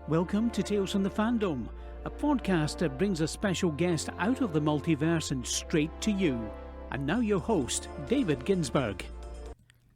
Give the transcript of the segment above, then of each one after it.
Welcome to Tales from the Fandom, a podcast that brings a special guest out of the multiverse and straight to you. And now your host, David Ginsburg.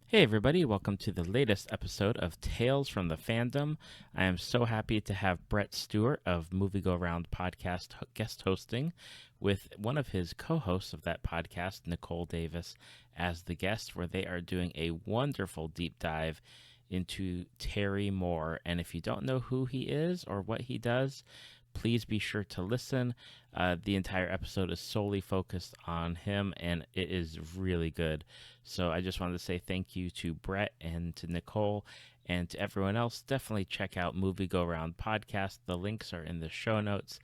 Hey everybody, welcome to the latest episode of Tales from the Fandom. I am so happy to have Brett Stewart of Movie Go Round podcast guest hosting with one of his co-hosts of that podcast, Nicole Davis, as the guest, where they are doing a wonderful deep dive into Terry Moore. And if you don't know who he is or what he does, please be sure to listen. The entire episode is solely focused on him, and it is really good. So I just wanted to say thank you to Brett and to Nicole and to everyone else. Definitely check out Movie Go Round podcast. The links are in the show notes.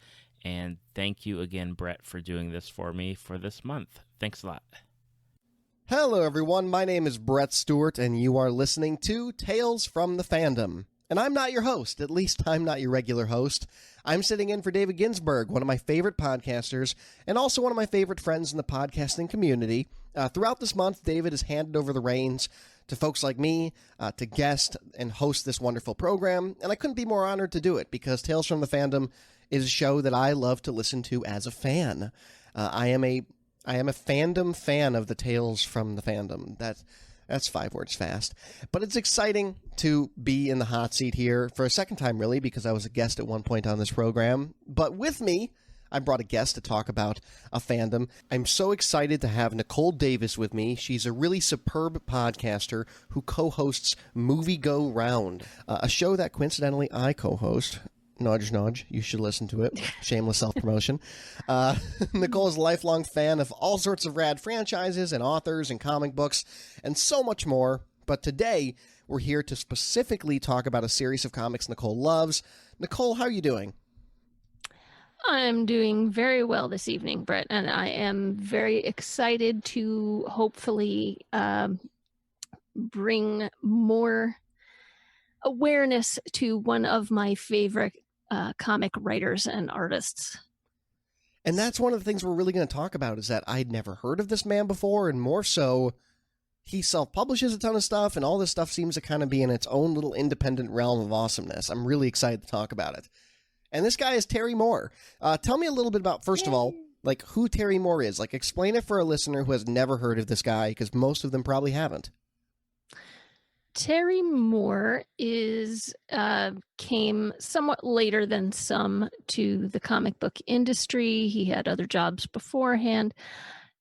And thank you again, Brett, for doing this for me for this month. Thanks a lot. Hello, everyone. My name is Brett Stewart, and you are listening to Tales from the Fandom. And I'm not your host. At least I'm not your regular host. I'm sitting in for David Ginsburg, one of my favorite podcasters, and also one of my favorite friends in the podcasting community. Throughout this month, David has handed over the reins to folks like me to guest and host this wonderful program, and I couldn't be more honored to do it because Tales from the Fandom is a show that I love to listen to as a fan. I am a fandom fan of the Tales from the Fandom. That's 5 words fast. But it's exciting to be in the hot seat here for a second time, really, because I was a guest at one point on this program. But with me, I brought a guest to talk about a fandom. I'm so excited to have Nicole Davis with me. She's a really superb podcaster who co-hosts Movie Go Round, a show that coincidentally I co-host. Nudge, nudge. You should listen to it. Shameless self-promotion. Nicole is a lifelong fan of all sorts of rad franchises and authors and comic books and so much more. But today, we're here to specifically talk about a series of comics Nicole loves. Nicole, how are you doing? I'm doing very well this evening, Brett, and I am very excited to hopefully bring more awareness to one of my favorite comic writers and artists. And that's one of the things we're really going to talk about, is that I'd never heard of this man before, and more so, he self-publishes a ton of stuff, and all this stuff seems to kind of be in its own little independent realm of awesomeness. I'm really excited to talk about it. And this guy is Terry Moore. Tell me a little bit about, first of all, like, who Terry Moore is. Like, explain it for a listener who has never heard of this guy, because most of them probably haven't. Terry Moore came somewhat later than some to the comic book industry. He had other jobs beforehand,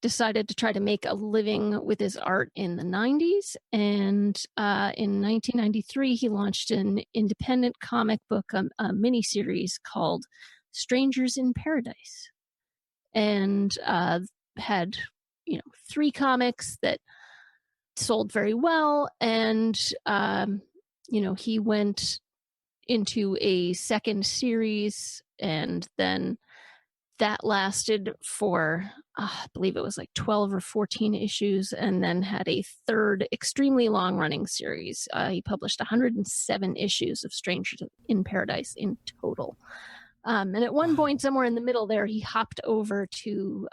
decided to try to make a living with his art in the 90s. And in 1993, he launched an independent comic book, a miniseries called Strangers in Paradise. And had, 3 comics that sold very well, and he went into a second series, and then that lasted for I believe it was like 12 or 14 issues, and then had a third extremely long running series. He published 107 issues of Strangers in Paradise in total, and at one point somewhere in the middle there he hopped over to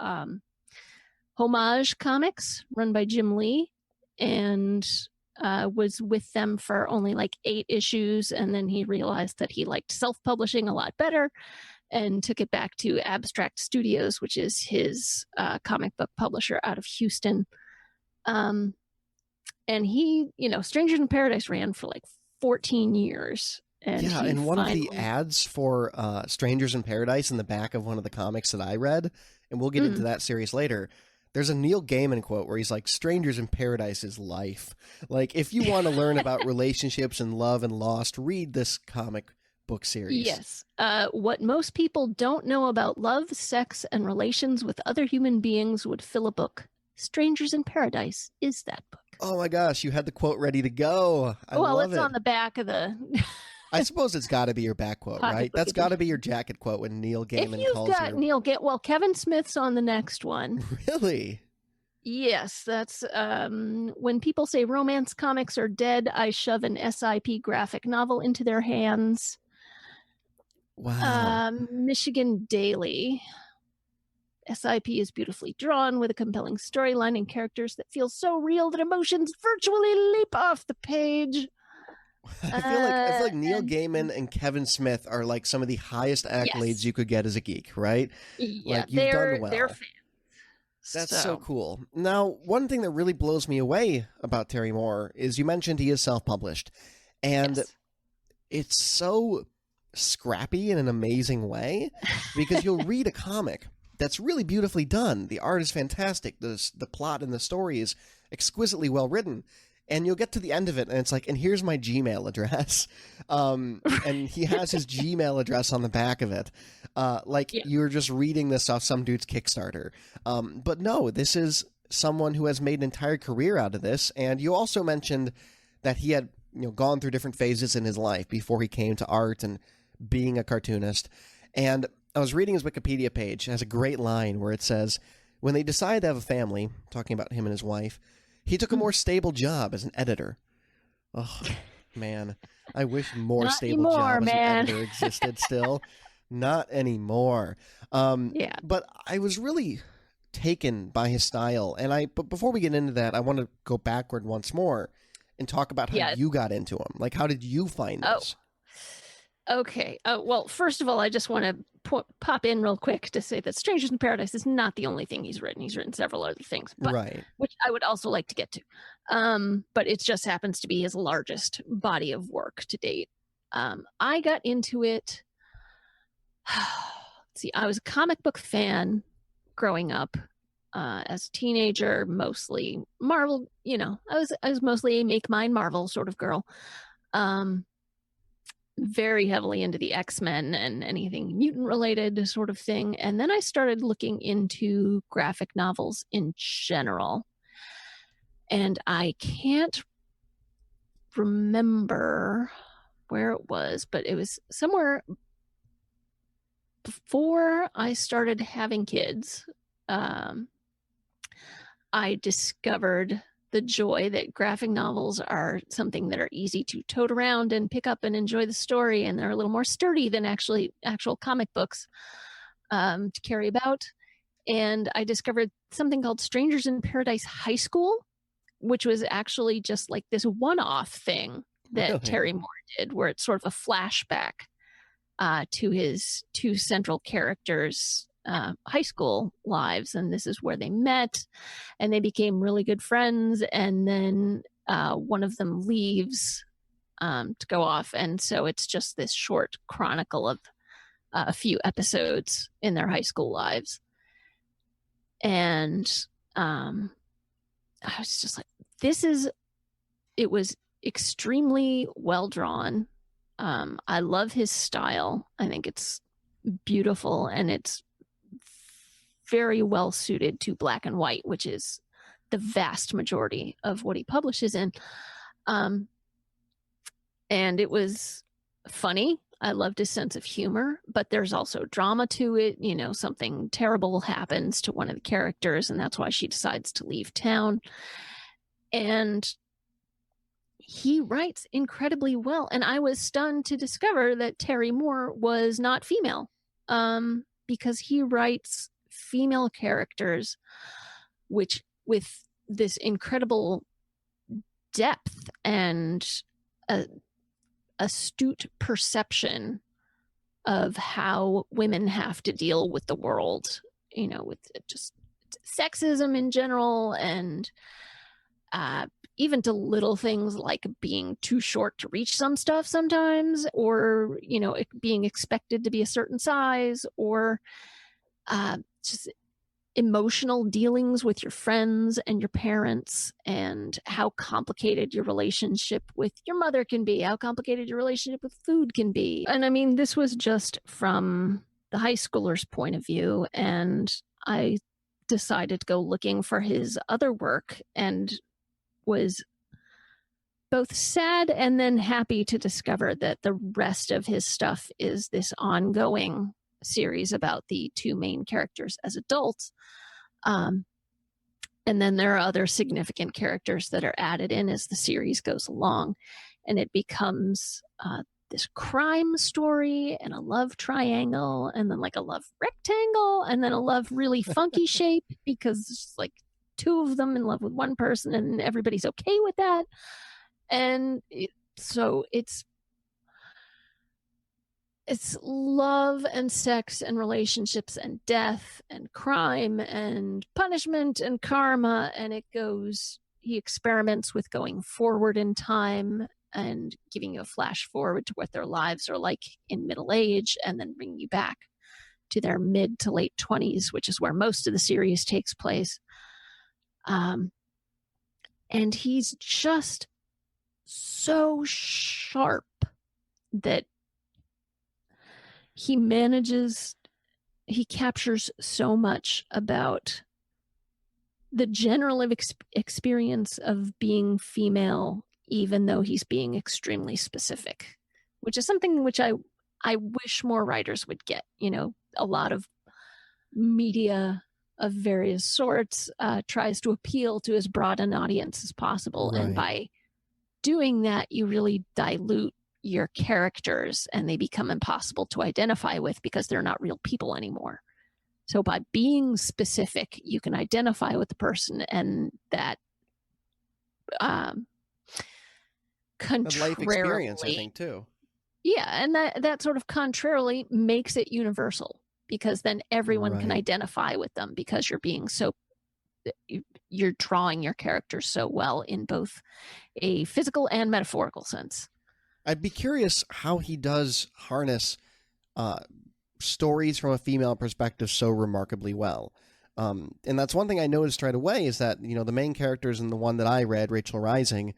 Homage Comics, run by Jim Lee, and was with them for only like 8 issues, and then he realized that he liked self-publishing a lot better and took it back to Abstract Studios, which is his comic book publisher out of Houston. And he, Strangers in Paradise ran for like 14 years. And one of the ads for Strangers in Paradise in the back of one of the comics that I read, and we'll get into that series later, there's a Neil Gaiman quote where he's like, "Strangers in Paradise is life." Like, if you want to learn about relationships and love and lost, read this comic book series. Yes. What most people don't know about love, sex, and relations with other human beings would fill a book. Strangers in Paradise is that book. Oh my gosh, you had the quote ready to go. I love it. On the back of the... I suppose it's got to be your back quote, right? That's got to be your jacket quote when Neil Gaiman calls you. Well, Kevin Smith's on the next one. Really? Yes, that's when people say romance comics are dead, I shove an SIP graphic novel into their hands. Wow. Michigan Daily. SIP is beautifully drawn with a compelling storyline and characters that feel so real that emotions virtually leap off the page. I feel like Neil And Gaiman and Kevin Smith are like some of the highest accolades yes, you could get as a geek, right? yeah, Like you've done they're well. fans. That's so So cool. Now, one thing that really blows me away about Terry Moore is you mentioned he is self-published, and yes. it's so scrappy in an amazing way because you'll read a comic that's really beautifully done. The art is fantastic. The plot and the story is exquisitely well written. And you'll get to the end of it, and it's like, and here's my Gmail address. And he has his Gmail address on the back of it. Like Yeah. you're just reading this off some dude's Kickstarter. But no, this is someone who has made an entire career out of this. And you also mentioned that he had gone through different phases in his life before he came to art and being a cartoonist. And I was reading his Wikipedia page. It has a great line where it says, when they decided to have a family, talking about him and his wife, he took a more stable job as an editor. Oh, man. I wish more Not stable anymore, job as an man. editor existed still. Not anymore. Yeah. But I was really taken by his style. But before we get into that, I want to go backward once more and talk about how Yeah. you got into him. Like, how did you find Oh. this? Okay. Well, first of all, I just want to pop in real quick to say that Strangers in Paradise is not the only thing he's written. He's written several other things, but Right. which I would also like to get to. But it just happens to be his largest body of work to date. I got into it. Let's see, I was a comic book fan growing up. As a teenager, mostly Marvel. I was mostly a make mine Marvel sort of girl. Very heavily into the X-Men and anything mutant related sort of thing. And then I started looking into graphic novels in general. And I can't remember where it was, but it was somewhere before I started having kids. I discovered the joy that graphic novels are something that are easy to tote around and pick up and enjoy the story, and they're a little more sturdy than actual comic books to carry about. And I discovered something called Strangers in Paradise High School, which was actually just like this one-off thing that Really? Terry Moore did, where it's sort of a flashback to his two central characters' high school lives, and this is where they met and they became really good friends, and then one of them leaves to go off, and so it's just this short chronicle of a few episodes in their high school lives. And I was just like, it was extremely well drawn. I love his style. I think it's beautiful, and it's very well suited to black and white, which is the vast majority of what he publishes in. And it was funny. I loved his sense of humor, but there's also drama to it. Something terrible happens to one of the characters, and that's why she decides to leave town. And he writes incredibly well. And I was stunned to discover that Terry Moore was not female, because he writes female characters with this incredible depth and astute perception of how women have to deal with the world, with just sexism in general, and even to little things like being too short to reach some stuff sometimes, or being expected to be a certain size, or just emotional dealings with your friends and your parents, and how complicated your relationship with your mother can be, how complicated your relationship with food can be. And I mean, this was just from the high schooler's point of view, and I decided to go looking for his other work, and was both sad and then happy to discover that the rest of his stuff is this ongoing series about the two main characters as adults. And then there are other significant characters that are added in as the series goes along, and it becomes this crime story and a love triangle, and then like a love rectangle, and then a love really funky shape, because it's like two of them in love with one person and everybody's okay with that. And So it's love and sex and relationships and death and crime and punishment and karma, and he experiments with going forward in time and giving you a flash forward to what their lives are like in middle age, and then bringing you back to their mid to late 20s, which is where most of the series takes place. And he's just so sharp that he captures so much about the general experience of being female, even though he's being extremely specific, which is something which I wish more writers would get. A lot of media of various sorts tries to appeal to as broad an audience as possible. Right. And by doing that, you really dilute your characters and they become impossible to identify with because they're not real people anymore. So by being specific, you can identify with the person, and that contrarily, life experience, I think, too. Yeah, and that sort of contrarily makes it universal, because then everyone can Right. identify with them, because you're drawing your characters so well in both a physical and metaphorical sense. I'd be curious how he does harness stories from a female perspective so remarkably well. And that's one thing I noticed right away, is that, the main characters in the one that I read, Rachel Rising,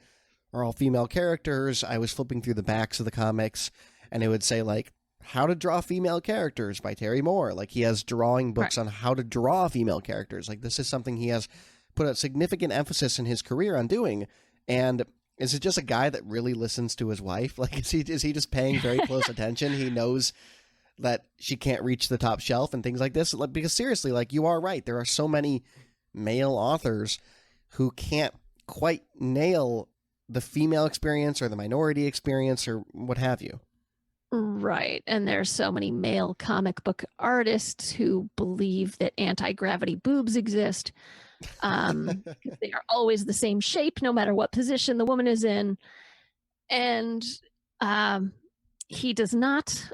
are all female characters. I was flipping through the backs of the comics, and it would say, like, How to Draw Female Characters by Terry Moore. Like, he has drawing books on how to draw female characters. Like, this is something he has put a significant emphasis in his career on doing. And is it just a guy that really listens to his wife? Like, is he just paying very close attention? He knows that she can't reach the top shelf and things like this. Because seriously, like, you are right. There are so many male authors who can't quite nail the female experience or the minority experience or what have you. Right. And there's so many male comic book artists who believe that anti-gravity boobs exist. They are always the same shape, no matter what position the woman is in. And he does not.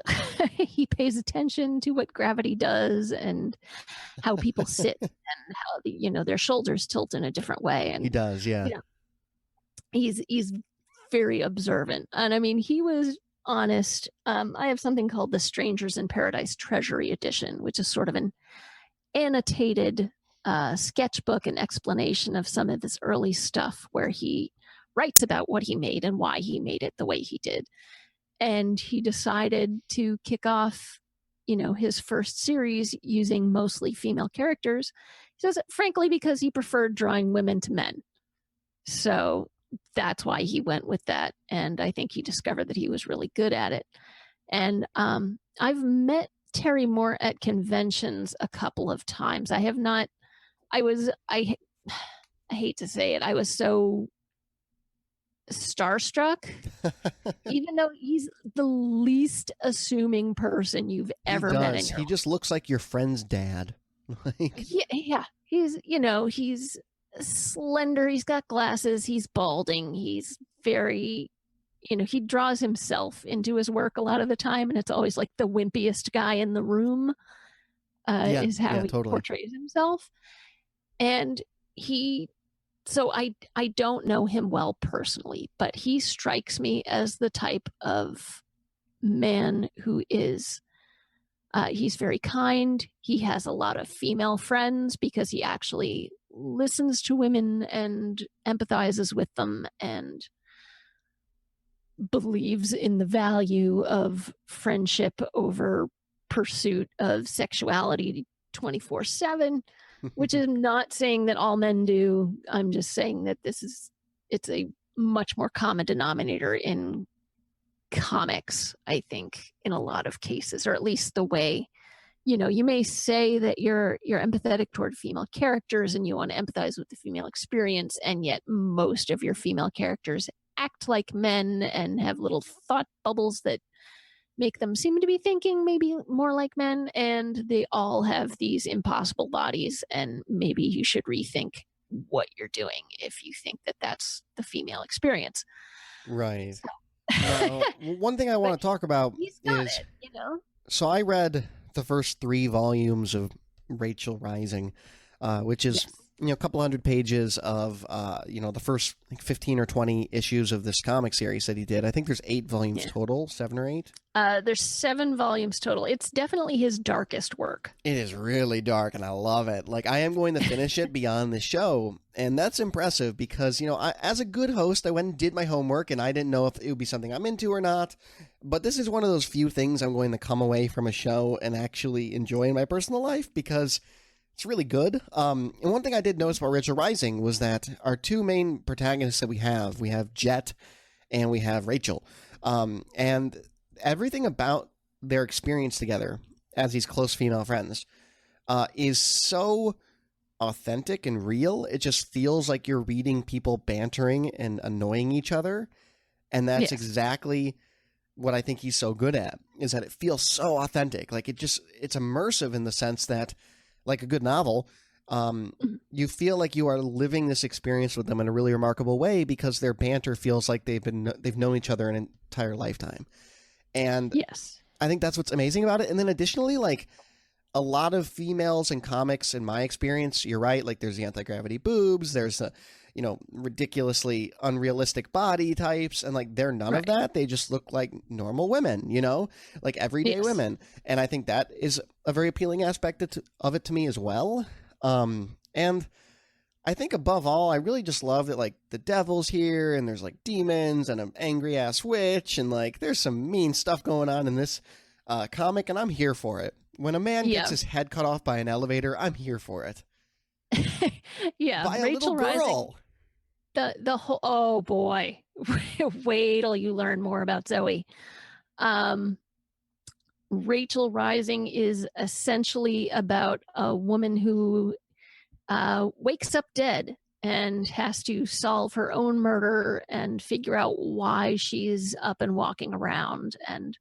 He pays attention to what gravity does and how people sit and how their shoulders tilt in a different way. And he does, yeah. He's very observant. And I mean, he was honest. I have something called the Strangers in Paradise Treasury Edition, which is sort of an annotated sketchbook and explanation of some of his early stuff, where he writes about what he made and why he made it the way he did. And he decided to kick off, his first series using mostly female characters. He says, frankly, because he preferred drawing women to men. So that's why he went with that. And I think he discovered that he was really good at it. And I've met Terry Moore at conventions a couple of times. I have not. I hate to say it, I was so starstruck, even though he's the least assuming person you've ever met in your life. He just looks like your friend's dad. Yeah. He's slender. He's got glasses. He's balding. He's very, he draws himself into his work a lot of the time, and it's always like the wimpiest guy in the room is how he portrays himself. And so I don't know him well personally, but he strikes me as the type of man who is, he's very kind. He has a lot of female friends because he actually listens to women and empathizes with them and believes in the value of friendship over pursuit of sexuality 24/7. Which is not saying that all men do. I'm just saying that it's a much more common denominator in comics, I think, in a lot of cases, or at least the way, you may say that you're empathetic toward female characters and you want to empathize with the female experience, and yet most of your female characters act like men and have little thought bubbles that make them seem to be thinking maybe more like men, and they all have these impossible bodies, and maybe you should rethink what you're doing if you think that that's the female experience. Right. Now, one thing I want to talk about He's got is, it, you know. so I read the first 3 volumes of Rachel Rising, which is, Yes. a couple hundred pages of, the first 15 or 20 issues of this comic series that he did. I think there's 8 volumes Yeah. total, 7 or 8. There's 7 volumes total. It's definitely his darkest work. It is really dark, and I love it. Like, I am going to finish it beyond the show, and that's impressive because, as a good host, I went and did my homework, and I didn't know if it would be something I'm into or not. But this is one of those few things I'm going to come away from a show and actually enjoy in my personal life because it's really good. And one thing I did notice about Rachel Rising was that our 2 main protagonists that we have Jet and we have Rachel. And everything about their experience together as these close female friends is so authentic and real. It just feels like you're reading people bantering and annoying each other. And that's Yes. exactly what I think he's so good at, is that it feels so authentic. Like it's immersive in the sense that, like a good novel, you feel like you are living this experience with them in a really remarkable way because their banter feels like they've known each other an entire lifetime. And Yes. I think that's what's amazing about it. And then additionally, like a lot of females in comics, in my experience, you're right. Like there's the anti-gravity boobs, there's the, ridiculously unrealistic body types. And like, they're none of that. They just look like normal women, like everyday Yes. women. And I think that is a very appealing aspect of it to me as well. And I think above all, I really just love that, like, the devil's here and there's like demons and an angry ass witch. And like, there's some mean stuff going on in this comic, and I'm here for it. When a man gets his head cut off by an elevator, I'm here for it. Yeah. By a Rachel little girl. Rising. The whole, oh boy, wait till you learn more about Zoe. Rachel Rising is essentially about a woman who wakes up dead and has to solve her own murder and figure out why she's up and walking around and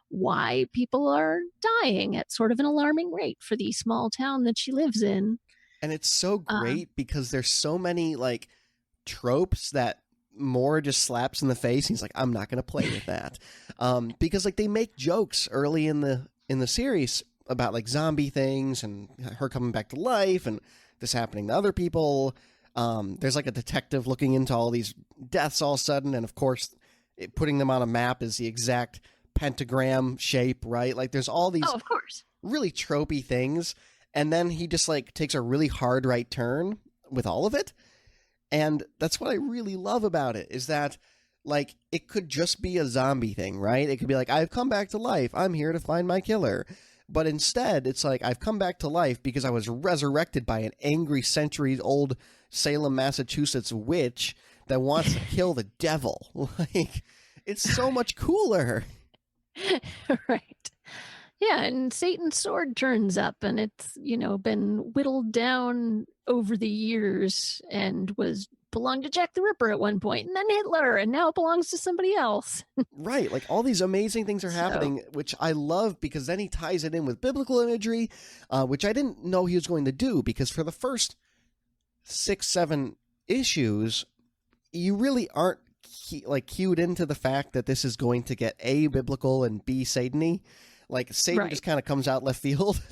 why people are dying at sort of an alarming rate for the small town that she lives in. And it's so great because there's so many like tropes that Moore just slaps in the face. He's like, I'm not going to play with that. Because like they make jokes early in the series about like zombie things and her coming back to life and this happening to other people. There's like a detective looking into all these deaths all of a sudden. And of course, putting them on a map is the exact pentagram shape, right? Like there's all these of course, really tropey things. And then he just like takes a really hard right turn with all of it. And that's what I really love about it, is that like it could just be a zombie thing, right? It could be like, I've come back to life. I'm here to find my killer. But instead, it's like, I've come back to life because I was resurrected by an angry centuries-old Salem, Massachusetts witch that wants to kill the devil. Like, it's so much cooler. Right. Yeah, and Satan's sword turns up, and it's, been whittled down over the years and belonged to Jack the Ripper at one point, and then Hitler, and now it belongs to somebody else. Right, like all these amazing things are happening, which I love because then he ties it in with biblical imagery, which I didn't know he was going to do, because for the first 6-7 issues, you really aren't cued into the fact that this is going to get A, biblical, and B, Satan-y. Like Satan just kind of comes out left field.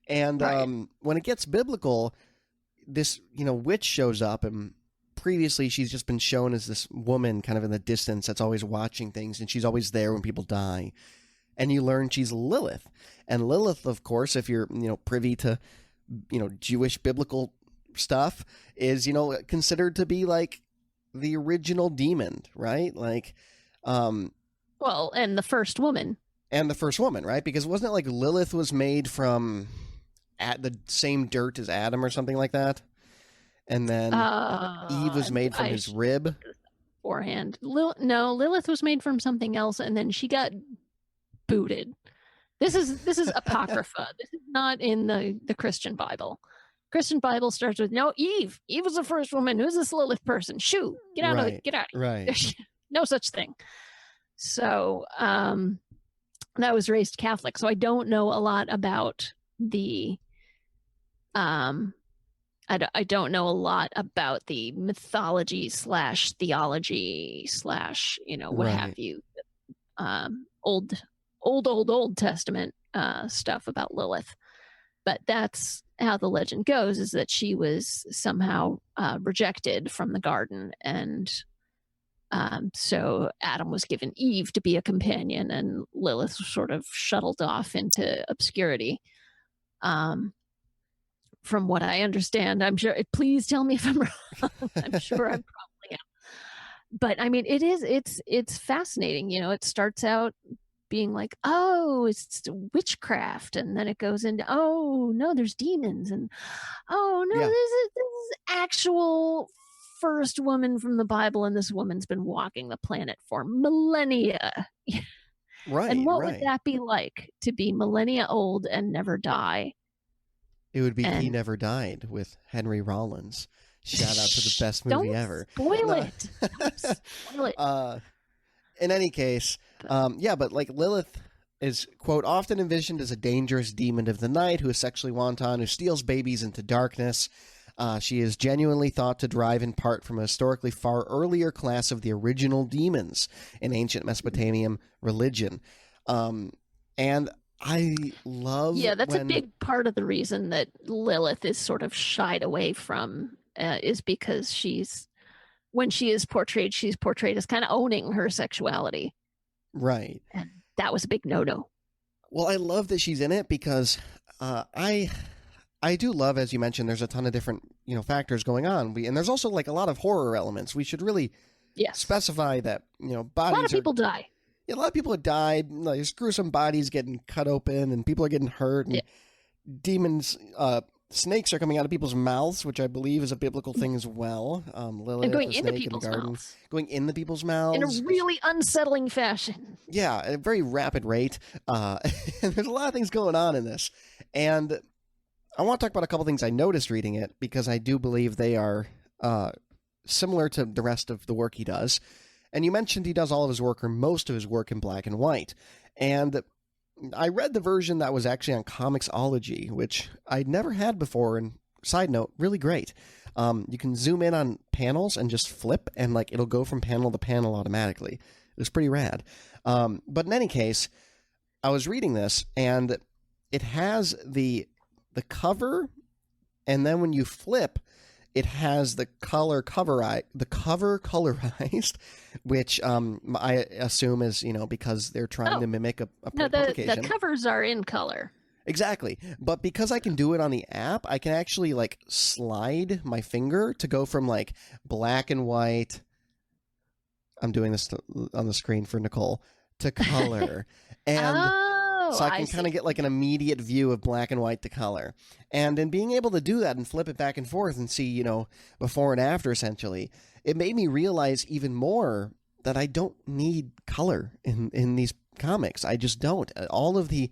And when it gets biblical, this, witch shows up, and previously she's just been shown as this woman kind of in the distance that's always watching things, and she's always there when people die. And you learn she's Lilith. And Lilith, of course, if you're, privy to, Jewish biblical stuff, is, considered to be like the original demon, right? Like, well, and the first woman. And the first woman, right? Because wasn't it like Lilith was made from the same dirt as Adam or something like that? And then Eve was made from his rib? Beforehand. No, Lilith was made from something else, and then she got booted. This is Apocrypha. This is not in the Christian Bible. Christian Bible starts with, no, Eve. Eve was the first woman. Who's this Lilith person? Shoo! Get out of it. Right. There's no such thing. So, I was raised Catholic, so I don't know a lot about the I don't know a lot about the mythology / theology / what have Right. you, old Testament stuff about Lilith. But that's how the legend goes, is that she was somehow rejected from the garden. And so Adam was given Eve to be a companion, and Lilith was sort of shuttled off into obscurity. From what I understand, I'm sure. Please tell me if I'm wrong. I'm sure I'm probably am. But I mean, it's fascinating. It starts out being like, oh, it's witchcraft, and then it goes into, oh no, there's demons, and oh no, Yeah. this is actual first woman from the Bible, and this woman's been walking the planet for millennia. And Right. what would Right. that be like, to be millennia old and never die? It would be He And Never Died with Henry Rollins. Shout out to the best movie don't ever. spoil No. it. Don't spoil it. In any case, but like Lilith is, quote, often envisioned as a dangerous demon of the night who is sexually wanton, who steals babies into darkness. She is genuinely thought to derive in part from a historically far earlier class of the original demons in ancient Mesopotamian religion. And I love that's a when big part of the reason that Lilith is sort of shied away from, is because when she is portrayed, she's portrayed as kind of owning her sexuality. right. And that was a big no-no. Well, I love that she's in it because I do love, as you mentioned, there's a ton of different factors going on. And there's also like a lot of horror elements. We should really specify that bodies. A lot of people die. Yeah, a lot of people have died. Like, there's gruesome bodies getting cut open, and people are getting hurt. And demons, snakes are coming out of people's mouths, which I believe is a biblical thing as well. Lilith, and going the into snake people's in the garden, mouths. going into people's mouths In a really unsettling fashion. Yeah, at a very rapid rate. And there's a lot of things going on in this. And I want to talk about a couple things I noticed reading it, because I do believe they are similar to the rest of the work he does. And you mentioned he does all of his work, or most of his work, in black and white. And I read the version that was actually on Comixology, which I'd never had before. And side note, really great. You can zoom in on panels and just flip, and like it'll go from panel to panel automatically. It was pretty rad. But in any case, I was reading this, and it has the cover, and then when you flip, it has the cover colorized, which I assume is because they're trying to mimic a publication. The covers are in color. Exactly. But because I can do it on the app, I can actually like slide my finger to go from like black and white. I'm doing this on the screen for Nicole, to color. And so I can kind of get like an immediate view of black and white to color. And in being able to do that and flip it back and forth and see, before and after, essentially, it made me realize even more that I don't need color in these comics. I just don't. All of the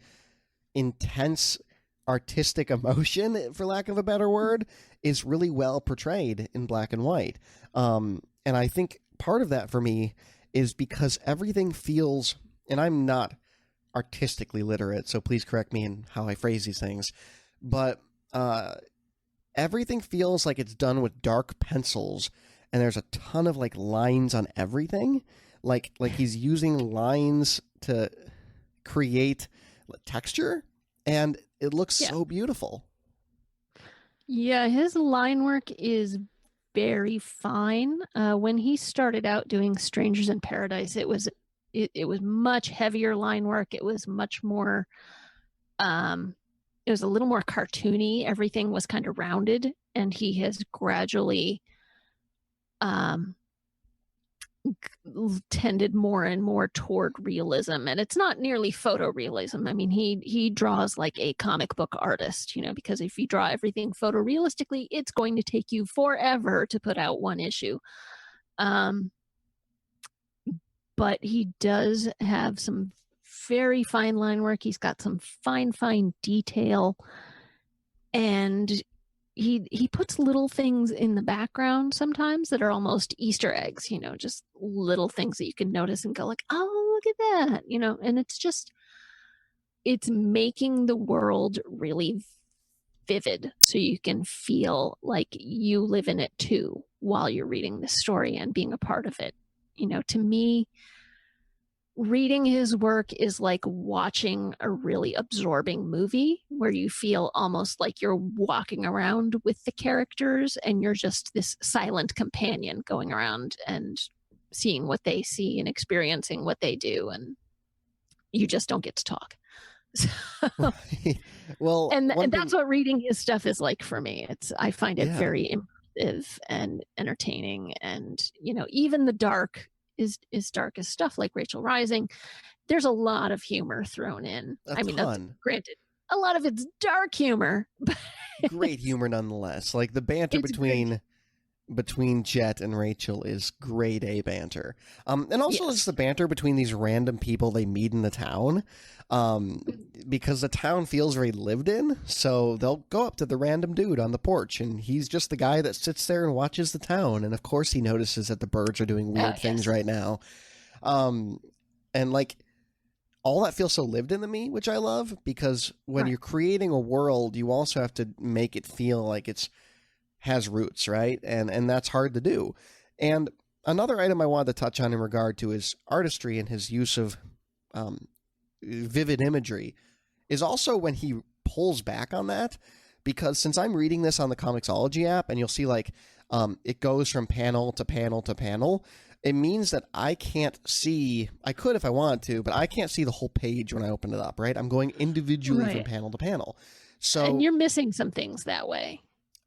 intense artistic emotion, for lack of a better word, is really well portrayed in black and white. And I think part of that for me is because everything feels, and I'm not artistically literate, so please correct me in how I phrase these things, but everything feels like it's done with dark pencils, and there's a ton of like lines on everything, like he's using lines to create texture, and it looks so beautiful. Yeah, his line work is very fine. When he started out doing Strangers in Paradise, it was much heavier line work. It was much more, it was a little more cartoony. Everything was kind of rounded, and he has gradually tended more and more toward realism. And it's not nearly photorealism. I mean, he draws like a comic book artist, because if you draw everything photorealistically, it's going to take you forever to put out one issue. But he does have some very fine line work. He's got some fine detail. And he puts little things in the background sometimes that are almost Easter eggs, just little things that you can notice and go like, oh, look at that, and it's making the world really vivid, so you can feel like you live in it too while you're reading the story and being a part of it. To me, reading his work is like watching a really absorbing movie where you feel almost like you're walking around with the characters and you're just this silent companion going around and seeing what they see and experiencing what they do, and you just don't get to talk. So, Right. Well, and one that's thing, what reading his stuff is like for me. I find it yeah, very immersive and entertaining, and even the dark is darkest stuff like Rachel Rising. There's a lot of humor thrown in. a I mean, that's ton. granted, a lot of it's dark humor, but Great humor nonetheless. Like the banter it's great. between Jet and Rachel is grade A banter. And also Yes. it's the banter between these random people they meet in the town. Because the town feels very lived in, so they'll go up to the random dude on the porch, and he's just the guy that sits there and watches the town. And of course, he notices that the birds are doing weird things Yes. right now. And like all that feels so lived in to me, which I love, because when Right. you're creating a world, you also have to make it feel like it's has roots, right? And that's hard to do. And another item I wanted to touch on in regard to his artistry and his use of vivid imagery is also when he pulls back on that, because since I'm reading this on the Comixology app, and you'll see like it goes from panel to panel to panel, it means that I can't see, I could if I wanted to, but I can't see the whole page when I open it up, right? I'm going individually from Right. panel to panel. And So you're missing some things that way.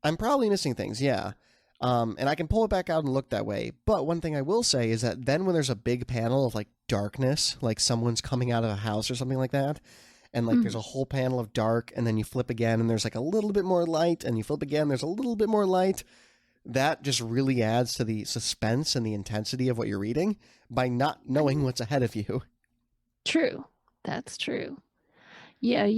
I'm probably missing things, yeah. And I can pull it back out and look that way. But one thing I will say is that then when there's a big panel of like darkness, like someone's coming out of a house or something like that, and like there's a whole panel of dark, and then you flip again and there's like a little bit more light, and you flip again, there's a little bit more light, that just really adds to the suspense and the intensity of what you're reading by not knowing what's ahead of you. True. That's true. Yeah,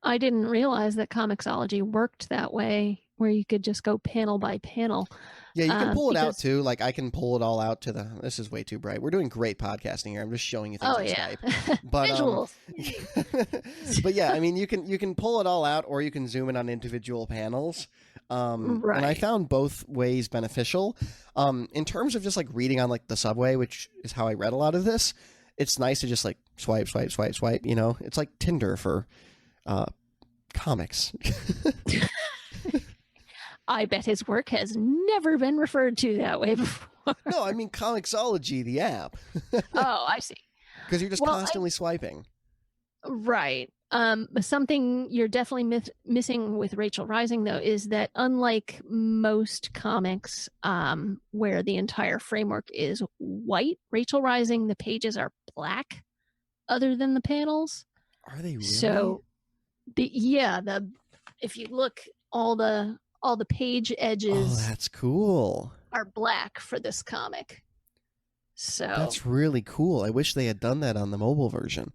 I didn't realize that Comixology worked that way, where you could just go panel by panel. Yeah, you can pull it out Because too. Like I can pull it all out to the. This is way too bright. We're doing great podcasting here. I'm just showing you things oh on yeah, Skype. But visuals. but yeah, I mean, you can pull it all out, or you can zoom in on individual panels. And I Right. found both ways beneficial. In terms of just like reading on like the subway, which is how I read a lot of this, it's nice to just like swipe, swipe, swipe, swipe. You know, it's like Tinder for comics. I bet his work has never been referred to that way before. No, I mean Comixology, the app, Oh, I see. because you're just Well, constantly swiping. Right. Something you're definitely missing with Rachel Rising, though, is that unlike most comics where the entire framework is white, Rachel Rising, the pages are black other than the panels. Are they really? So, if you look, all the page Oh, edges that's cool. are black for this comic. So That's really cool. I wish they had done that on the mobile version.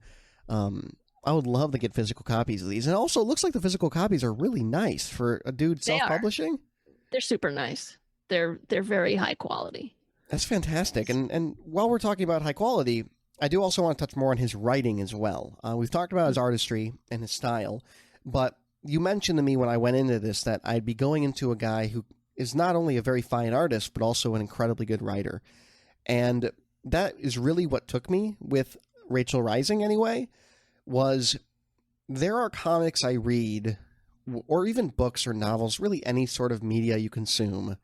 I would love to get physical copies of these. And also, it looks like the physical copies are really nice for a dude They are. self-publishing. they're super nice. They're very high quality. That's fantastic. And while we're talking about high quality, I do also want to touch more on his writing as well. We've talked about his artistry and his style, but you mentioned to me when I went into this that I'd be going into a guy who is not only a very fine artist, but also an incredibly good writer. And that is really what took me with Rachel Rising anyway, was there are comics I read, or even books or novels, really any sort of media you consume,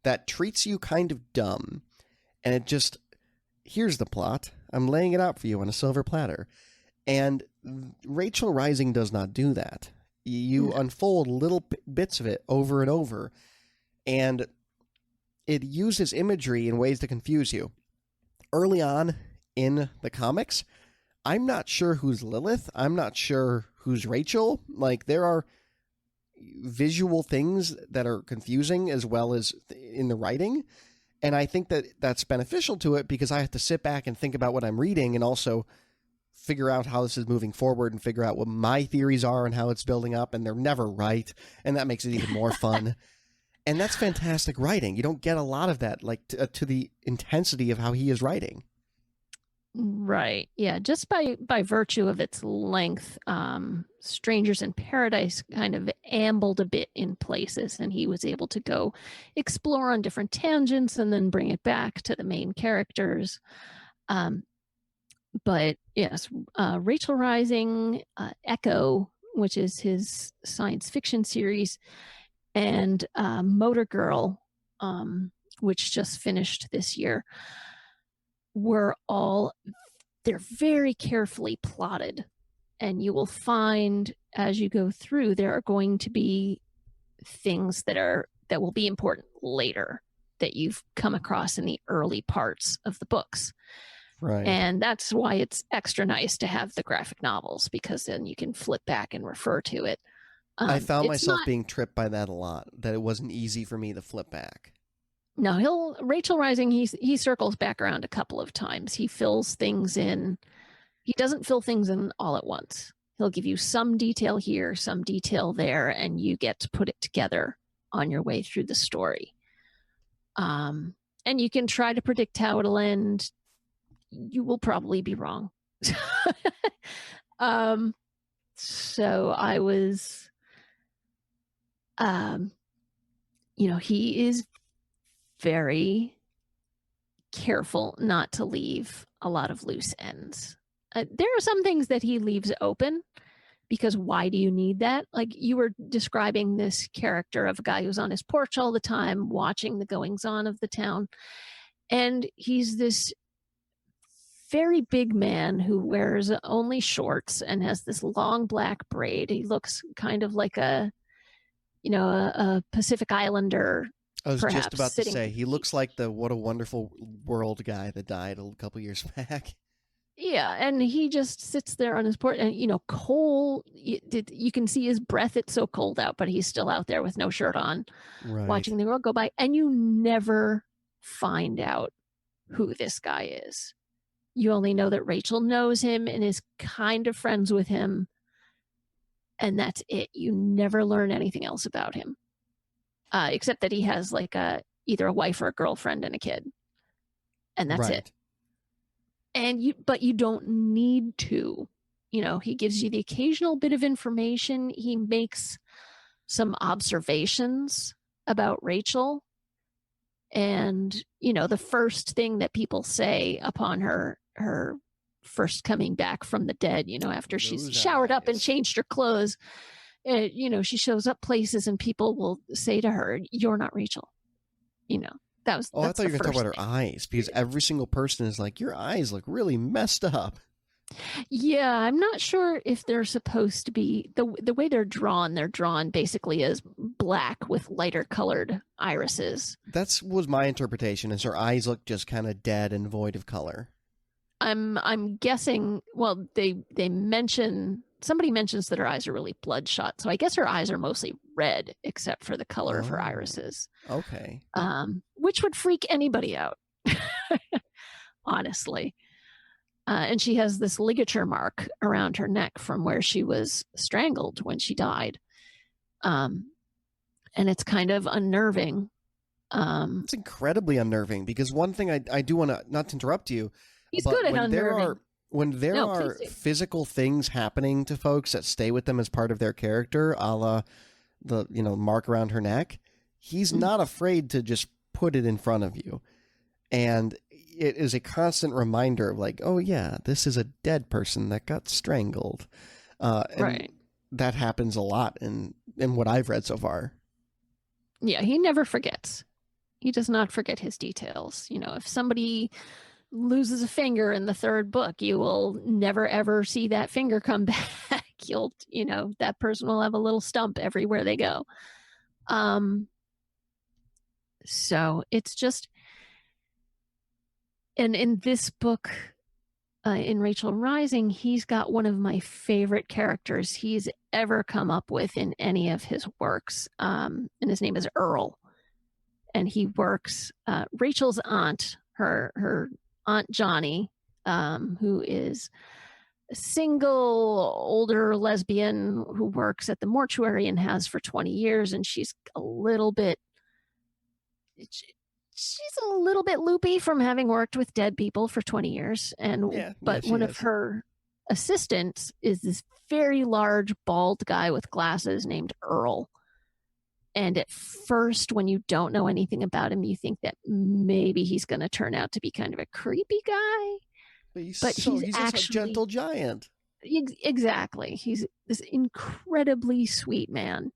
that treats you kind of dumb. And it just, here's the plot. I'm laying it out for you on a silver platter. And Rachel Rising does not do that. You unfold little bits of it over and over, and it uses imagery in ways to confuse you. Early on in the comics, I'm not sure who's Lilith. I'm not sure who's Rachel. Like, there are visual things that are confusing as well as in the writing. And I think that that's beneficial to it because I have to sit back and think about what I'm reading and also figure out how this is moving forward and figure out what my theories are and how it's building up. And they're never right. And that makes it even more fun. And that's fantastic writing. You don't get a lot of that, like to the intensity of how he is writing. Right. Yeah. Just by virtue of its length, Strangers in Paradise kind of ambled a bit in places, and he was able to go explore on different tangents and then bring it back to the main characters. But yes, Rachel Rising, Echo, which is his science fiction series, and Motor Girl, which just finished this year, they're very carefully plotted. And you will find as you go through, there are going to be things that will be important later that you've come across in the early parts of the books. Right. And that's why it's extra nice to have the graphic novels, because then you can flip back and refer to it. I found myself being tripped by that a lot, that it wasn't easy for me to flip back. No, Rachel Rising, he circles back around a couple of times. He fills things in. He doesn't fill things in all at once. He'll give you some detail here, some detail there, and you get to put it together on your way through the story. And you can try to predict how it'll end. You will probably be wrong. So I was, he is very careful not to leave a lot of loose ends. There are some things that he leaves open, because why do you need that? Like you were describing this character of a guy who's on his porch all the time, watching the goings on of the town. And he's this very big man who wears only shorts and has this long black braid. He looks kind of like a Pacific Islander. I was just about to say, he looks like the What a Wonderful World guy that died a couple years back. Yeah, and he just sits there on his porch, and cold. You can see his breath. It's so cold out, but he's still out there with no shirt on, right, watching the world go by. And you never find out who this guy is. You only know that Rachel knows him and is kind of friends with him, and that's it. You never learn anything else about him, except that he has like either a wife or a girlfriend and a kid, and that's right. it. But you don't need to. He gives you the occasional bit of information. He makes some observations about Rachel. And, the first thing that people say upon her first coming back from the dead, after she's showered up and changed her clothes, she shows up places and people will say to her, "You're not Rachel." That was. I thought you were going to talk about her eyes, because every single person is like, your eyes look really messed up. Yeah, I'm not sure if they're supposed to be the way they're drawn. They're drawn basically as black with lighter colored irises. That was my interpretation, is her eyes look just kind of dead and void of color. I'm guessing. Well, somebody mentions that her eyes are really bloodshot, so I guess her eyes are mostly red, except for the color of her irises. Okay. Which would freak anybody out, honestly. And she has this ligature mark around her neck from where she was strangled when she died. And it's kind of unnerving. It's incredibly unnerving, because one thing I do want to, not to interrupt you, he's good at unnerving. When there are physical things happening to folks that stay with them as part of their character, a la the mark around her neck, he's not afraid to just put it in front of you. And it is a constant reminder of like, oh yeah, this is a dead person that got strangled. Right. That happens a lot in what I've read so far. Yeah, he never forgets. He does not forget his details. If somebody loses a finger in the third book, you will never ever see that finger come back. That person will have a little stump everywhere they go. So it's just, and in this book, in Rachel Rising, he's got one of my favorite characters he's ever come up with in any of his works. And his name is Earl. And he works, Rachel's aunt, her Aunt Johnny, who is a single older lesbian who works at the mortuary and has for 20 years. And she's a little bit, she's a little bit loopy from having worked with dead people for 20 years. But she one is. of her assistants is this very large, bald guy with glasses named Earl. And at first, when you don't know anything about him, you think that maybe he's going to turn out to be kind of a creepy guy. But he's actually just a gentle giant. Exactly. He's this incredibly sweet man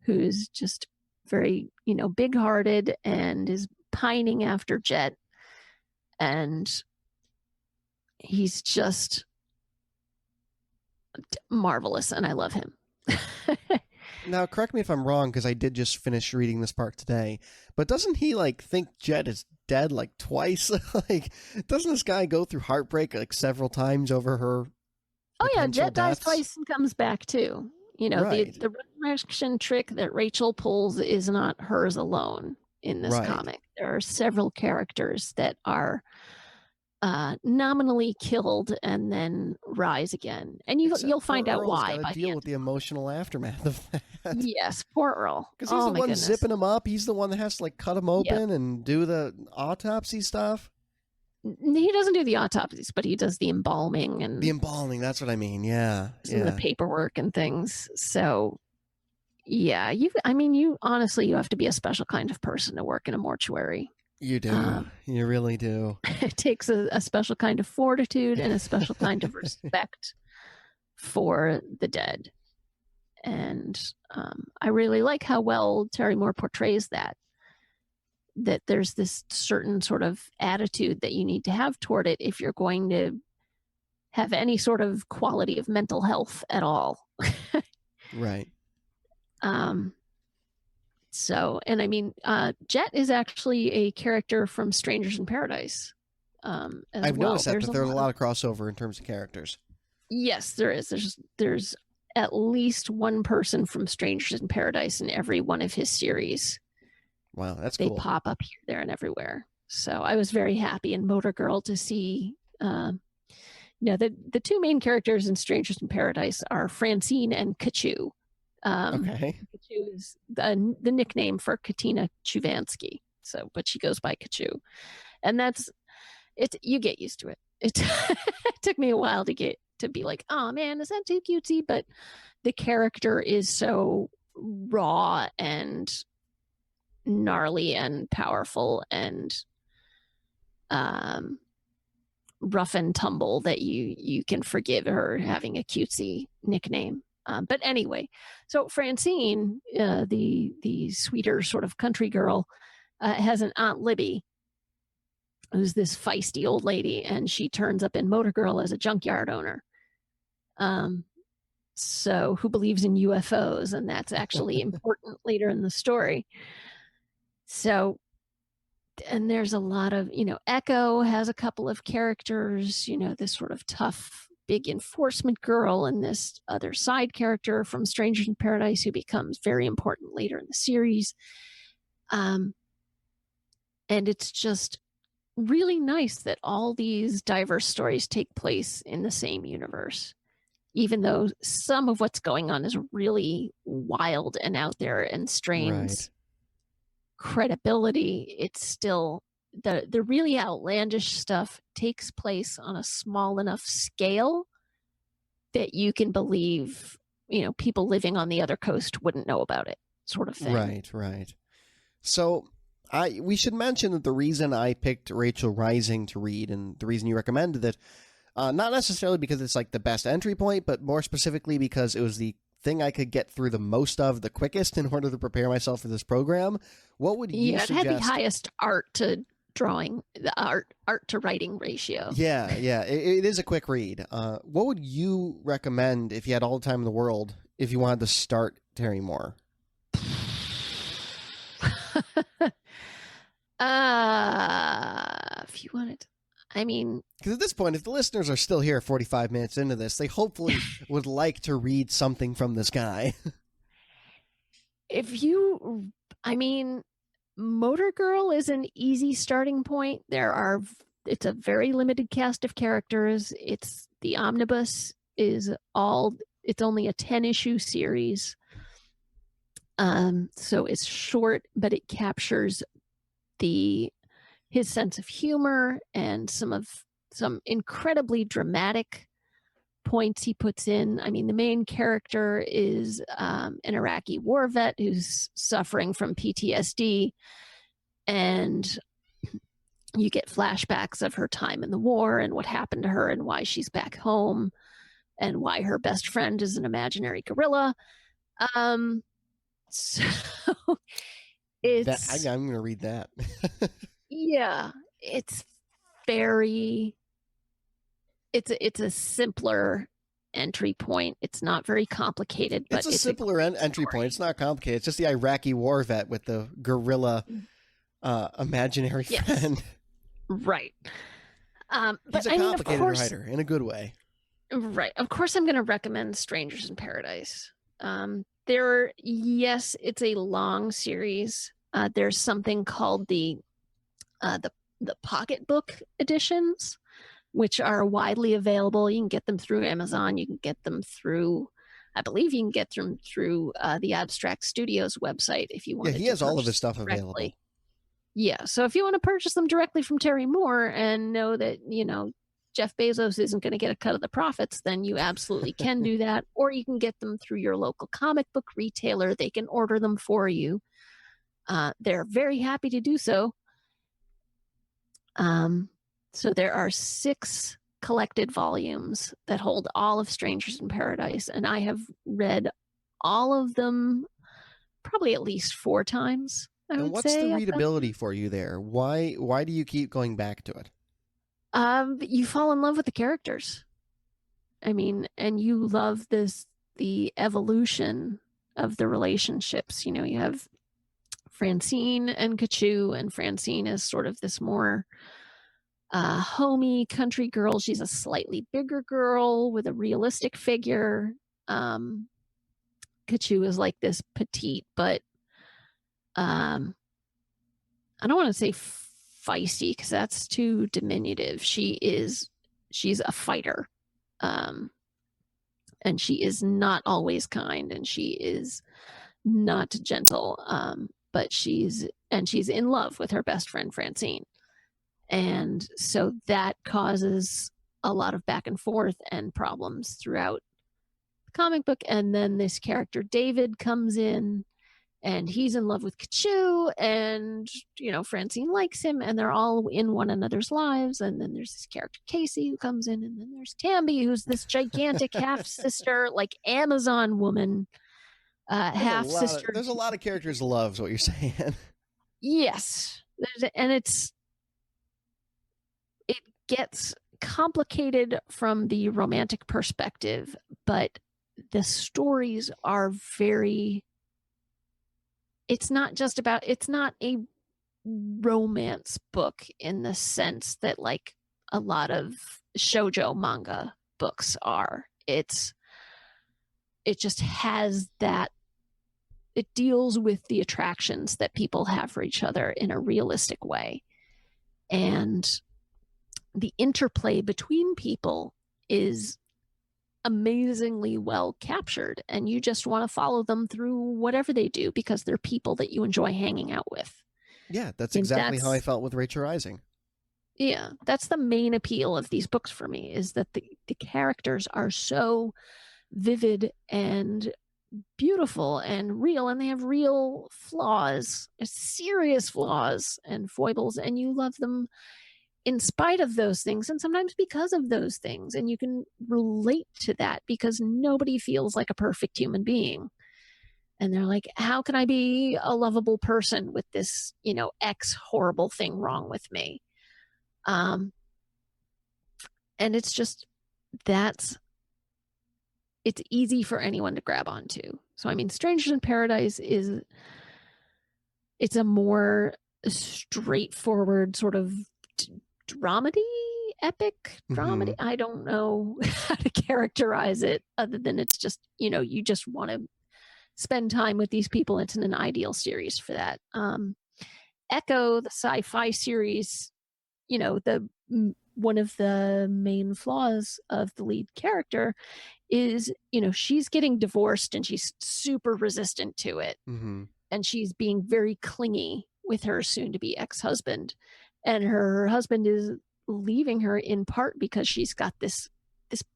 who's just very, big-hearted and is pining after Jet. And he's just marvelous, and I love him. Now, correct me if I'm wrong, because I did just finish reading this part today, but doesn't he, think Jet is dead, twice? Doesn't this guy go through heartbreak, several times over her Oh, yeah, potential Jet dies deaths? twice and comes back, too. Right. The resurrection trick that Rachel pulls is not hers alone in this Right. comic. There are several characters that are nominally killed and then rise again, and you'll find out why. Got to deal with the emotional aftermath of that. Yes, poor Earl. Because he's the one goodness. zipping him up. He's the one that has to cut him open and do the autopsy stuff. He doesn't do the autopsies, but he does the embalming and The embalming. That's what I mean. Yeah, some of the paperwork and things. So, yeah, you honestly, you have to be a special kind of person to work in a mortuary. You do. You really do. It takes a special kind of fortitude and a special kind of respect for the dead. And I really like how well Terry Moore portrays that there's this certain sort of attitude that you need to have toward it if you're going to have any sort of quality of mental health at all. Right. Jet is actually a character from Strangers in Paradise. I've noticed that there's a lot of crossover in terms of characters. Yes, there is. There's at least one person from Strangers in Paradise in every one of his series. Wow, that's cool. They cool. pop up here, there, and everywhere. So I was very happy in Motor Girl to see, the two main characters in Strangers in Paradise are Francine and Kachu. Okay. Kachu is the nickname for Katina Chuvansky. So, but she goes by Kachu, and that's it. You get used to it. It took me a while to be like, oh man, is that too cutesy? But the character is so raw and gnarly and powerful and rough and tumble that you can forgive her having a cutesy nickname. But anyway, so Francine, the sweeter sort of country girl, has an Aunt Libby, who's this feisty old lady, and she turns up in Motor Girl as a junkyard owner. So who believes in UFOs, and that's actually important later in the story. So, and there's a lot of, Echo has a couple of characters, this sort of tough, big enforcement girl, and this other side character from Strangers in Paradise who becomes very important later in the series. And it's just really nice that all these diverse stories take place in the same universe, even though some of what's going on is really wild and out there and strains credibility. It's still the really outlandish stuff takes place on a small enough scale that you can believe, people living on the other coast wouldn't know about it, sort of thing. Right. So we should mention that the reason I picked Rachel Rising to read, and the reason you recommended it, not necessarily because it's the best entry point, but more specifically because it was the thing I could get through the most of the quickest in order to prepare myself for this program. What would you suggest? It had the highest art to drawing, the art to writing ratio. Yeah, it is a quick read. What would you recommend if you had all the time in the world, if you wanted to start Terry Moore? If you wanted, because at this point, if the listeners are still here 45 minutes into this, they hopefully would like to read something from this guy. Motor Girl is an easy starting point. It's a very limited cast of characters. The omnibus it's only a 10-issue series. So it's short, but it captures his sense of humor and some incredibly dramatic points he puts in. I mean, the main character is an Iraqi war vet who's suffering from PTSD, and you get flashbacks of her time in the war and what happened to her and why she's back home and why her best friend is an imaginary gorilla. So it's I'm going to read that. yeah, it's very it's a simpler entry point. It's not very complicated, but it's a simpler entry point. It's not complicated. It's just the Iraqi war vet with the gorilla imaginary friend. Right. But he's a complicated writer in a good way. Right. Of course, I'm going to recommend Strangers in Paradise. It's a long series. There's something called the pocketbook editions, which are widely available. You can get them through Amazon. You can get them through, I believe you can get them through the Abstract Studios website if you want. Yeah, he has all of his stuff available. Yeah, so if you want to purchase them directly from Terry Moore and know that, Jeff Bezos isn't going to get a cut of the profits, then you absolutely can do that. Or you can get them through your local comic book retailer. They can order them for you. They're very happy to do so. So there are 6 collected volumes that hold all of Strangers in Paradise, and I have read all of them probably at least 4 times. And what's the readability for you there? Why do you keep going back to it? You fall in love with the characters. I mean, and you love the evolution of the relationships. You have Francine and Kachu, and Francine is sort of this more homey country girl. She's a slightly bigger girl with a realistic figure. Kachu is like this petite, but I don't want to say feisty because that's too diminutive. She's a fighter. And she is not always kind, and she is not gentle. But she's in love with her best friend Francine. And so that causes a lot of back and forth and problems throughout the comic book. And then this character David comes in, and he's in love with Kachu, and Francine likes him, and they're all in one another's lives. And then there's this character Casey who comes in, and then there's Tambi, who's this gigantic half sister, like Amazon woman, half sister. There's a lot of characters to love, is what you're saying. Yes, and it gets complicated from the romantic perspective, but the stories are very. It's not a romance book in the sense that like a lot of shoujo manga books are. It just has that. It deals with the attractions that people have for each other in a realistic way. And the interplay between people is amazingly well captured, and you just want to follow them through whatever they do because they're people that you enjoy hanging out with. Yeah, that's exactly how I felt with Rachel Rising. Yeah, that's the main appeal of these books for me, is that the characters are so vivid and beautiful and real, and they have real flaws, serious flaws and foibles, and you love them in spite of those things, and sometimes because of those things. And you can relate to that because nobody feels like a perfect human being. And they're like, how can I be a lovable person with this, X horrible thing wrong with me? And it's just, it's easy for anyone to grab onto. So, I mean, Strangers in Paradise it's a more straightforward sort of epic dramedy. Mm-hmm. I don't know how to characterize it other than it's just, you just want to spend time with these people. It's an ideal series for that. Echo, the sci-fi series, one of the main flaws of the lead character is, she's getting divorced and she's super resistant to it. Mm-hmm. And she's being very clingy with her soon-to-be ex-husband, and her husband is leaving her in part because she's got this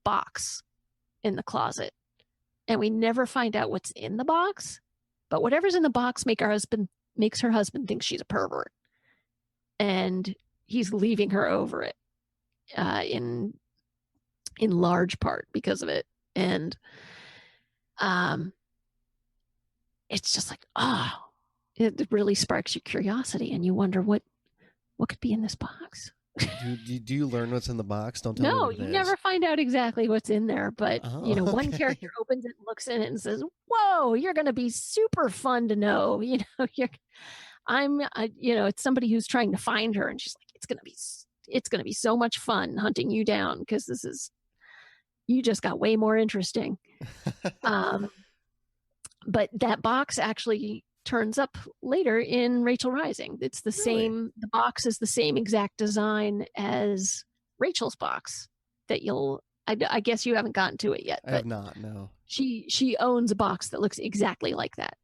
box in the closet, and we never find out what's in the box, but whatever's in the box makes her husband think she's a pervert, and he's leaving her over it in large part because of it. And it's just like, it really sparks your curiosity, and you wonder what could be in this box. Do you learn what's in the box? Don't tell me No, what it you is. never find out exactly what's in there, but one okay. character opens it, looks in it, and says, "Whoa, you're going to be super fun to know." It's somebody who's trying to find her, and she's like, it's going to be so much fun hunting you down, because you just got way more interesting. But that box actually turns up later in Rachel Rising. It's the same. The box is the same exact design as Rachel's box that I guess you haven't gotten to it yet. I have not, no. She owns a box that looks exactly like that.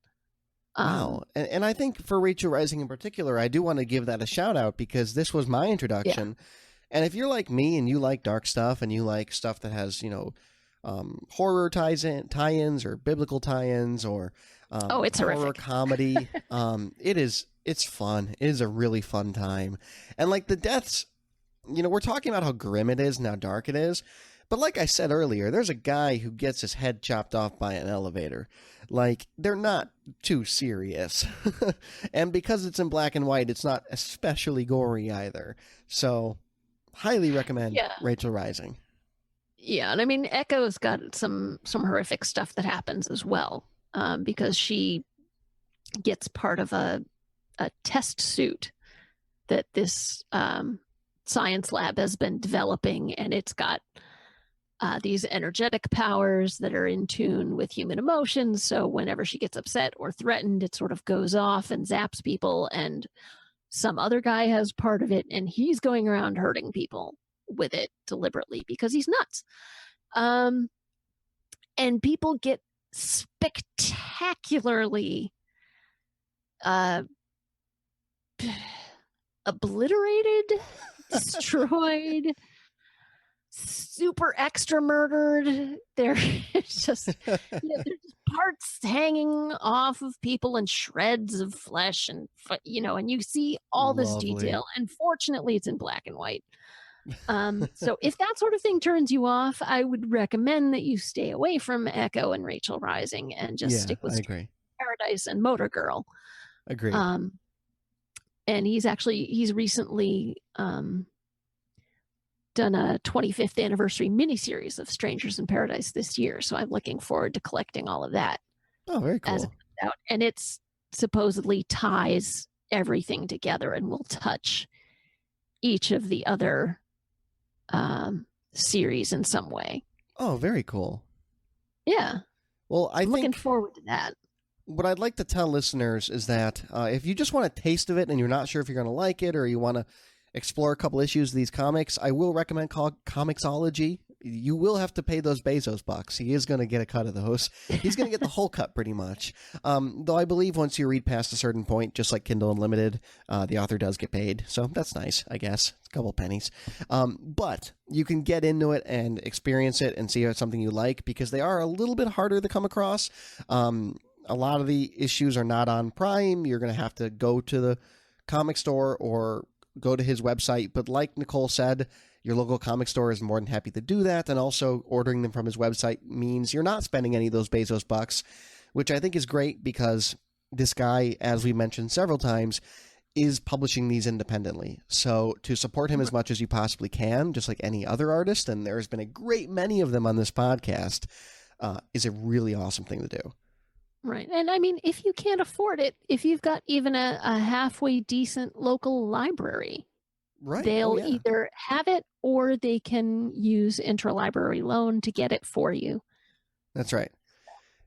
Wow. And I think for Rachel Rising in particular, I do want to give that a shout out, because this was my introduction. Yeah. And if you're like me and you like dark stuff and you like stuff that has, horror tie-ins or biblical tie-ins or it's horror horrific. comedy, it's fun. It is a really fun time. And like the deaths, we're talking about how grim it is and how dark it is. But like I said earlier, there's a guy who gets his head chopped off by an elevator. Like, they're not too serious. And because it's in black and white, it's not especially gory either. So, highly recommend Rachel Rising. Yeah, and I mean, Echo's got some horrific stuff that happens as well, because she gets part of a test suit that this science lab has been developing, and it's got these energetic powers that are in tune with human emotions. So whenever she gets upset or threatened, it sort of goes off and zaps people, and some other guy has part of it, and he's going around hurting people with it deliberately because he's nuts. And people get spectacularly obliterated, destroyed, super extra murdered. There's just there's parts hanging off of people and shreds of flesh, and and you see all this detail. And fortunately, it's in black and white. So if that sort of thing turns you off, I would recommend that you stay away from Echo and Rachel Rising and just stick with Paradise and Motor Girl. Agreed. And he's recently done a 25th anniversary miniseries of Strangers in Paradise this year. So I'm looking forward to collecting all of that. Oh, very cool. As it comes out. And it's supposedly ties everything together and will touch each of the other series in some way. Oh, very cool. Yeah. Well, I'm looking forward to that. What I'd like to tell listeners is that if you just want a taste of it and you're not sure if you're going to like it, or you want to explore a couple issues of these comics, I will recommend Comixology. You will have to pay those Bezos bucks. He is going to get a cut of those. He's going to get the whole cut pretty much. Though I believe once you read past a certain point, just like Kindle Unlimited, the author does get paid. So that's nice, I guess. It's a couple pennies. But you can get into it and experience it and see if it's something you like, because they are a little bit harder to come across. A lot of the issues are not on Prime. You're going to have to go to the comic store or go to his website. But like Nicole said, your local comic store is more than happy to do that. And also ordering them from his website means you're not spending any of those Bezos bucks, which I think is great, because this guy, as we mentioned several times, is publishing these independently. So to support him as much as you possibly can, just like any other artist, and there's been a great many of them on this podcast, is a really awesome thing to do. Right. And I mean, if you can't afford it, if you've got even a halfway decent local library, right, they'll either have it or they can use interlibrary loan to get it for you. That's right.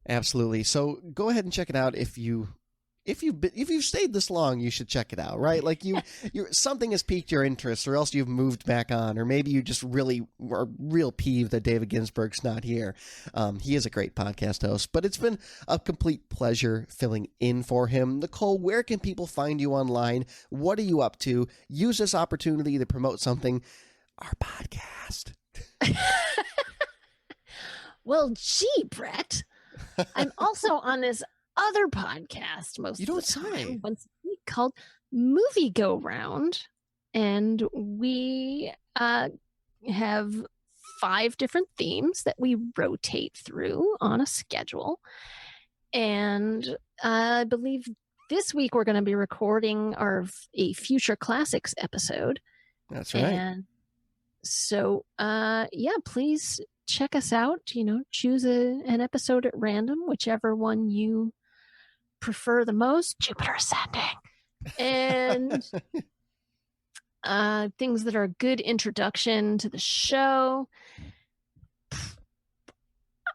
Absolutely. So go ahead and check it out if if you've stayed this long, you should check it out, right? Like something has piqued your interest, or else you've moved back on, or maybe you just really are real peeved that David Ginsburg's not here. He is a great podcast host, but it's been a complete pleasure filling in for him. Nicole, where can people find you online? What are you up to? Use this opportunity to promote something. Our podcast. Well, gee, Brett, I'm also on this other podcast most You of don't the time, say. once a week, called Movie Go Round, and we have 5 different themes that we rotate through on a schedule. And I believe this week we're going to be recording a Future Classics episode. That's right. And so, please check us out. Choose an episode at random, whichever one you prefer the most. Jupiter Ascending. And things that are a good introduction to the show.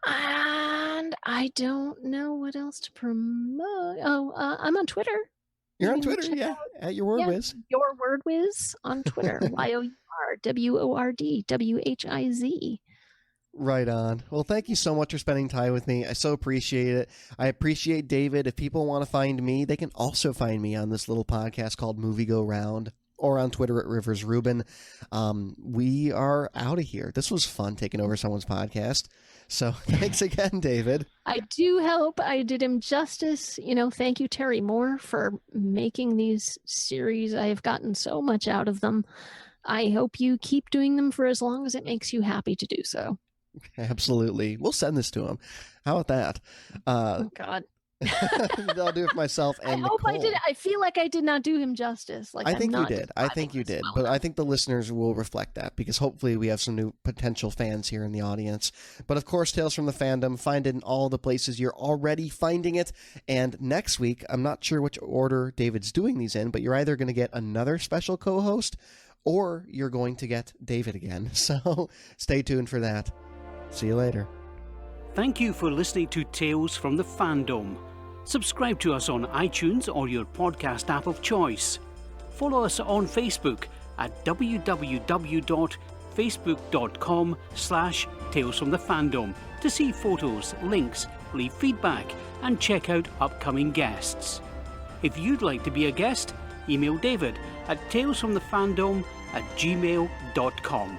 And I don't know what else to promote. I'm on Twitter. You're on Twitter, yeah, at Your Word Whiz. Your Word Whiz on Twitter. YOURWORDWHIZ. Right on. Well, thank you so much for spending time with me. I so appreciate it. I appreciate David. If people want to find me, they can also find me on this little podcast called Movie Go Round, or on Twitter at Rivers Rubin. We are out of here. This was fun taking over someone's podcast. So thanks again, David. I do hope I did him justice. Thank you, Terry Moore, for making these series. I have gotten so much out of them. I hope you keep doing them for as long as it makes you happy to do so. Absolutely. We'll send this to him. How about that? Oh, God. I'll do it for myself and I hope Nicole. I did. I feel like I did not do him justice. I think you did. But I think the listeners will reflect that, because hopefully we have some new potential fans here in the audience. But of course, Tales from the Fandom, find it in all the places you're already finding it. And next week, I'm not sure which order David's doing these in, but you're either going to get another special co-host, or you're going to get David again. So stay tuned for that. See you later. Thank you for listening to Tales from the Fandom. Subscribe to us on iTunes or your podcast app of choice. Follow us on Facebook at www.facebook.com/Tales from the Fandom to see photos, links, leave feedback, and check out upcoming guests. If you'd like to be a guest, email David at talesfromthefandom@gmail.com.